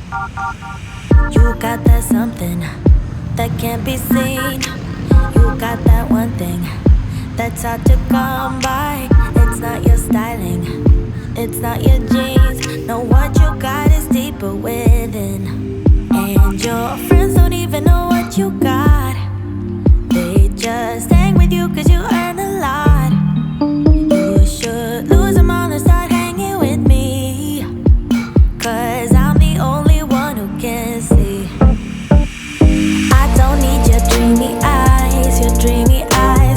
You got that something that can't be seen. You got that one thing that's hard to come by. It's not your styling, it's not your jeans. No, what you got is deeper within. And your friends don't even know what you got. They just hang with you cause you earn a lot. You should lose them all and start hanging with me, cause I'm the only one who can see. I don't need your dreamy eyes,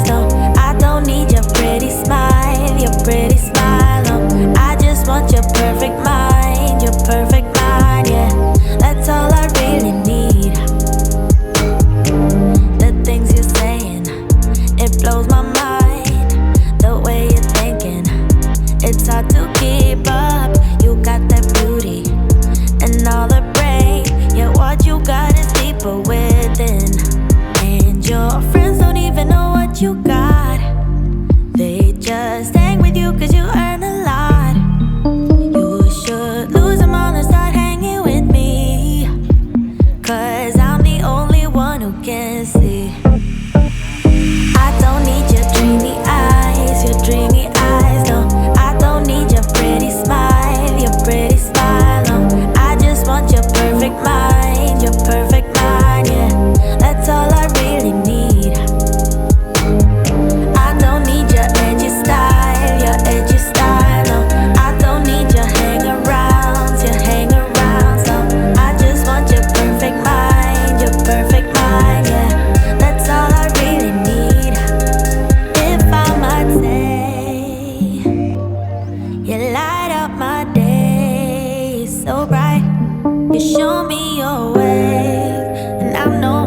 no. I don't need your pretty smile, no. I just want your perfect mind, yeah. That's all I really need. The things you're saying, it blows my mind. The way you're thinking, it's hard to keep up. You got that beauty and all the brain, yeah, what you got is deeper within. And your friends don't even know what you got. They just hang with you cause you earn a lot. You should lose them all and start hanging with me, cause I'm the only one who can see. I don't need your dreamy eyes, no. I don't need your pretty smile, no. I just want your perfect mind, yeah. That's all I really need. I don't need your edgy style, no. I don't need your hang-arounds, no. I just want your perfect mind, yeah. That's all I really need. If I might say, you light up my day so bright. You show me your way, and I know